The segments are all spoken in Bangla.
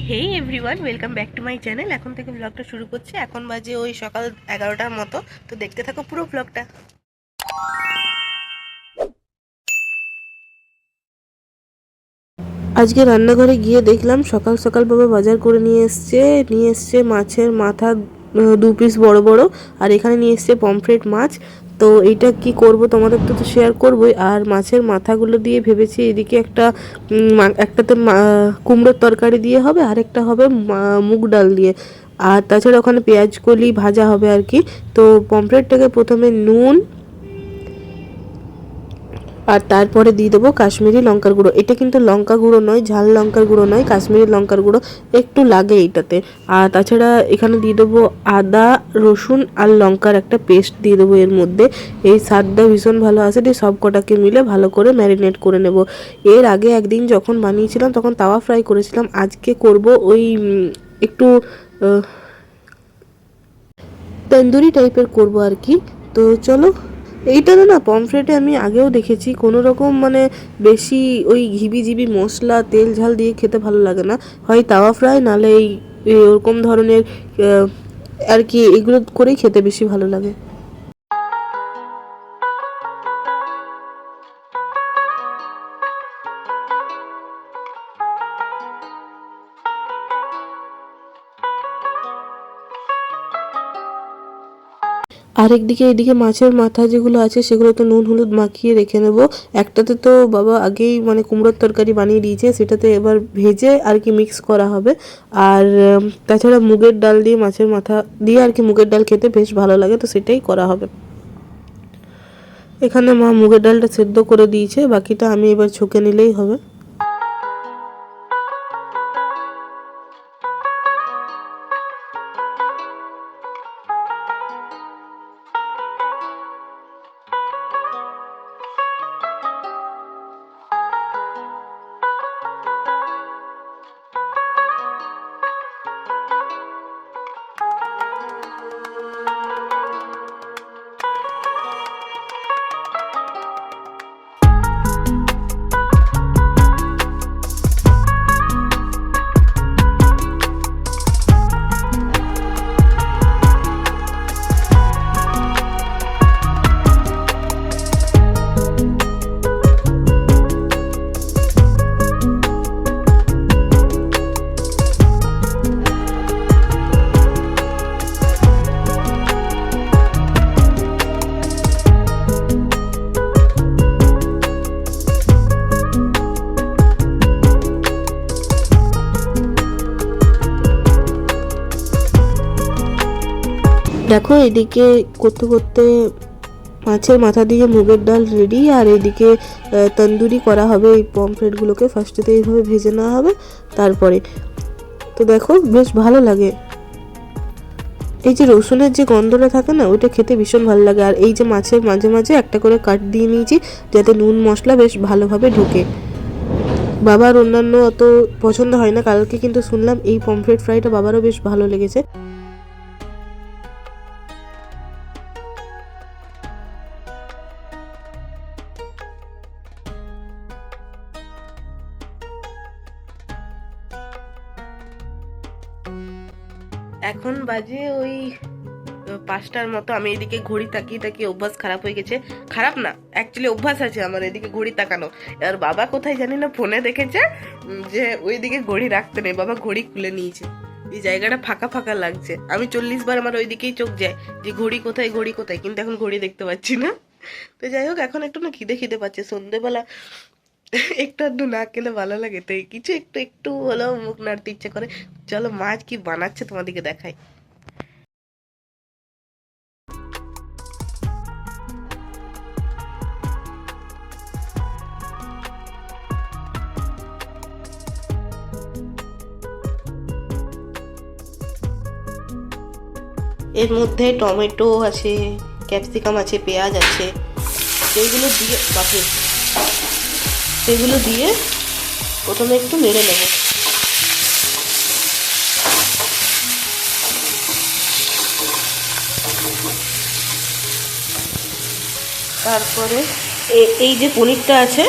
Hey everyone, welcome back to my channel. এখন থেকে ব্লগটা শুরু করছি। এখন বাজে ওই সকাল 11টার মতো। তো দেখতে থাকো পুরো ব্লগটা। আজকে রান্নাঘরে গিয়ে দেখলাম সকাল সকাল বাবা বাজার করে নিয়ে এসছে মাছের মাথা 2 পিস বড় বড়, আর এখানে নিয়ে এসছে পমফ্রেট মাছ। তো এইটা কি করব তোমাদের তো শেয়ার করবই। আর মাছের মাথাগুলো দিয়ে ভেবেছি এদিকে একটাতে কুমড়োর তরকারি দিয়ে হবে, আর একটা হবে মুগ ডাল দিয়ে। আর তাছাড়া ওখানে পেঁয়াজ কলি ভাজা হবে আর কি। তো পমফ্রেটটাকে প্রথমে নুন আর তারপরে দিয়ে দেবো কাশ্মীরি লঙ্কার গুঁড়ো। এটা কিন্তু লঙ্কা গুঁড়ো নয়, ঝাল লঙ্কার গুঁড়ো নয়, কাশ্মীরি লঙ্কার গুঁড়ো একটু লাগে এইটাতে। আর তাছাড়া এখানে দিয়ে দেবো আদা রসুন আর লঙ্কার একটা পেস্ট দিয়ে দেবো এর মধ্যে। এই স্বাদটা ভীষণ ভালো আসে। দিয়ে সব কটাকে মিলে ভালো করে ম্যারিনেট করে নেব। এর আগে একদিন যখন বানিয়েছিলাম তখন তাওয়া ফ্রাই করেছিলাম। আজকে করব ওই একটু তন্দুরি টাইপের করব আর কি। তো চলো। এইটাতে না পমফ্রেটে আমি আগেও দেখেছি কোনো রকম বেশি ওই ঘিবি মশলা তেল ঝাল দিয়ে খেতে ভালো লাগে না। হয় তাওয়া ফ্রাই নাহলে ওরকম ধরনের আর কি এগুলো করেই খেতে বেশি ভালো লাগে। আরেকদিকে এদিকে মাছের মাথা যেগুলো আছে সেগুলো তো নুন হলুদ মাখিয়ে রেখে নেব। একটাতে তো বাবা আগেই কুমড়োর তরকারি বানিয়ে দিয়েছে, সেটাতে এবার ভেজে আর কি মিক্স করা হবে। আর তাছাড়া মুগের ডাল দিয়ে মাছের মাথা দিয়ে আর কি মুগের ডাল খেতে বেশ ভালো লাগে, তো সেটাই করা হবে। এখানে মা মুগের ডালটা সেদ্ধ করে দিয়েছে, বাকিটা আমি এবার ছুঁকে নিলেই হবে। দেখো এদিকে করতে করতে মাছের মাথা দিয়ে মুগের ডাল রেডি। আর এদিকে তন্দুরি করা হবে। এই পমফ্রেটগুলোকে ফার্স্টেতে এইভাবে ভেজে নেওয়া হবে, তারপরে তো দেখো বেশ ভালো লাগে। এই যে রসুনের যে গন্ধটা থাকে না, ওইটা খেতে ভীষণ ভালো লাগে। আর এই যে মাছের মাঝে মাঝে একটা করে কাট দিয়ে নিয়েছি যাতে নুন মশলা বেশ ভালোভাবে ঢোকে। বাবার অন্যান্য অত পছন্দ হয় না, কালকে কিন্তু শুনলাম এই পমফ্রেট ফ্রাইটা বাবারও বেশ ভালো লেগেছে। এখন বাজে ওই 5টার মতো। আমি এদিকে ঘড়ি তাকিয়ে তাকিয়ে অভ্যাস খারাপ হয়ে গেছে। খারাপ না, অ্যাকচুয়ালি অভ্যাস আছে আমার এদিকে ঘড়ি তাকানো। আর বাবা কোথায় জানি না ফোনে দেখেছে যে ওইদিকে ঘড়ি রাখতে নেই, বাবা ঘড়ি খুলে নিয়েছে। এই জায়গাটা ফাঁকা ফাঁকা লাগছে। আমি 40 বার আমার ওইদিকেই চোখ যায় যে ঘড়ি কোথায় ঘড়ি কোথায়, কিন্তু এখন ঘড়ি দেখতে পাচ্ছি না। তো যাই হোক, এখন একটু না খিদে খিদে পাচ্ছে সন্ধ্যেবেলা। একটু আধটু না খেলে ভালো লাগে, তো কিছু একটু একটু হলেও মুখ নাড়তে ইচ্ছে করে। চলো মাছ কি বানাচ্ছে তোমাদেরকে দেখাই। এর মধ্যে টমেটো আছে, ক্যাপসিকাম আছে, পেঁয়াজ আছে। সেইগুলো দিয়ে সেগুলো দিয়ে প্রথমে একটু নেড়ে নেব। তারপরে এই যে পনিরটা আছে,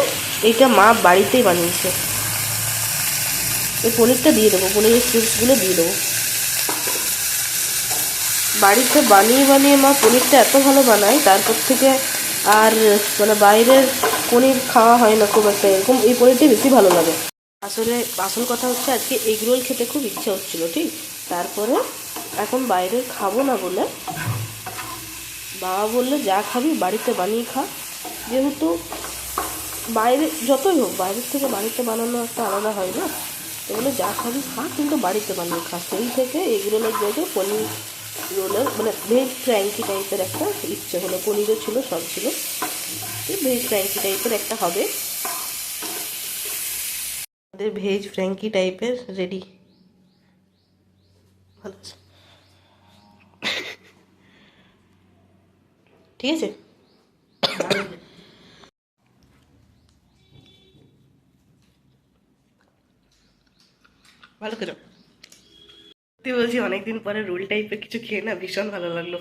এইটা মা বাড়িতেই বানিয়েছে। এই পনিরটা দিয়ে দেবো, পনিরের কিউবসগুলো দিয়ে দেবো। বাড়িতে বানিয়ে বানিয়ে মা পনিরটা এত ভালো বানায়, তারপর থেকে আর মানে বাইরের পনির খাওয়া হয় না খুব একটা, এরকম এই পনিরটাই বেশি ভালো লাগে। আসলে আসল কথা হচ্ছে আজকে এগ রোল খেতে খুব ইচ্ছা হচ্ছিলো, ঠিক, তারপরে এখন বাইরের খাবো না বলে বাবা বললো যা খাবি বাড়িতে বানিয়ে খা, যেহেতু বাইরে যতই হোক বাইরের থেকে বাড়িতে বানানো একটা আলাদা হয় না, তো বলে যা খাবি খা কিন্তু বাড়িতে বানিয়ে খা। সেই থেকে এগ রোলের জায়গায় পনির রোলের মানে ভেজ ফ্র্যাঙ্কি টাইপের একটা ইচ্ছে হলো, পনিরও ছিল সব ছিল, ভেজ ফ্র্যাঙ্কি টাইপের একটা হবে। আমাদের ভেজ ফ্র্যাঙ্কি টাইপের রেডি। ভালো আছে, ঠিক আছে। ভালো করে সত্যি বলছি, অনেকদিন পরে রোল টাইপের কিছু খেয়ে না ভীষণ ভালো লাগলো,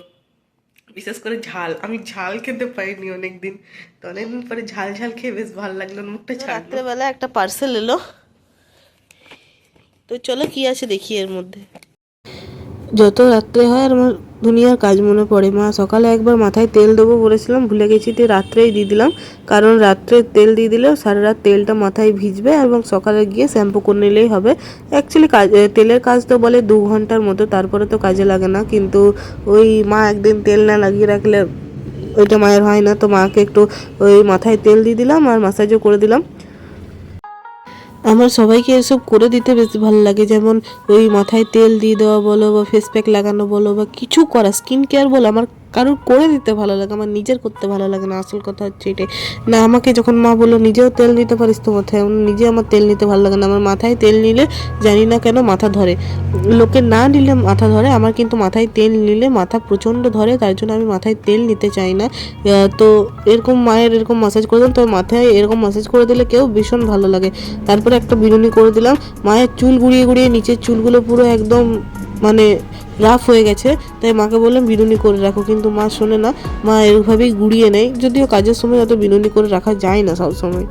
বিশেষ করে ঝাল। আমি ঝাল খেতে পাইনি অনেকদিন, তো অনেকদিন পরে ঝাল ঝাল খেয়ে বেশ ভালো লাগলো, মুখটা ছাড়লো। রাত্রেবেলা একটা পার্সেল এলো, তো চলো কি আছে দেখি এর মধ্যে। যত রাত্রে হয় আর আমার দুনিয়ার কাজ মনে পড়ে। মা সকালে একবার মাথায় তেল দেবো বলেছিলাম, ভুলে গেছি, তো রাত্রেই দিয়ে দিলাম, কারণ রাত্রে তেল দিয়ে দিলেও সারা রাত তেলটা মাথায় ভিজবে এবং সকালে গিয়ে শ্যাম্পু করে নিলেই হবে। অ্যাকচুয়ালি কাজ তেলের কাজ তো বলে 2 ঘন্টার মতো, তারপরে তো কাজে লাগে না, কিন্তু ওই মা একদিন তেল না লাগিয়ে রাখলে ওইটা মায়ের হয় না, তো মাকে একটু ওই মাথায় তেল দিয়ে দিলাম আর ম্যাসাজও করে দিলাম। আমার সবাইকে এসব করে দিতে বেশি ভালো লাগে, যেমন ওই মাথায় তেল দিয়ে দেওয়া বলো বা ফেস প্যাক লাগানো বলো বা কিছু করা, স্কিন কেয়ার বলো, আমার কারোর করে দিতে ভালো লাগে, আমার নিজের করতে ভালো লাগে না। আসল কথা হচ্ছে এটাই না, আমাকে যখন মা বললো নিজেও তেল নিতে পারিস তো মাথায়, নিজে আমার তেল নিতে ভালো লাগে না। আমার মাথায় তেল নিলে জানি না কেন মাথা ধরে, লোকে না নিলে মাথা ধরে, আমার কিন্তু মাথায় তেল নিলে মাথা প্রচণ্ড ধরে, তার জন্য আমি মাথায় তেল নিতে চাই না। তো এরকম মায়ের এরকম মাসাজ করে দিলাম, তো মাথায় এরকম মাসাজ করে দিলে কেউ ভীষণ ভালো লাগে। তারপরে একটা বিনুনি করে দিলাম, মায়ের চুল গুঁড়িয়ে গুঁড়িয়ে নিচের চুলগুলো পুরো একদম মানে রাফ হয়ে গেছে, তাই মাকে বললাম বিনুনি করে রাখো, কিন্তু মা শোনে না, মা এরভাবেই গুঁড়িয়ে নেয়, যদিও কাজের সময় অত বিনুনি করে রাখা যায় না সব সময়।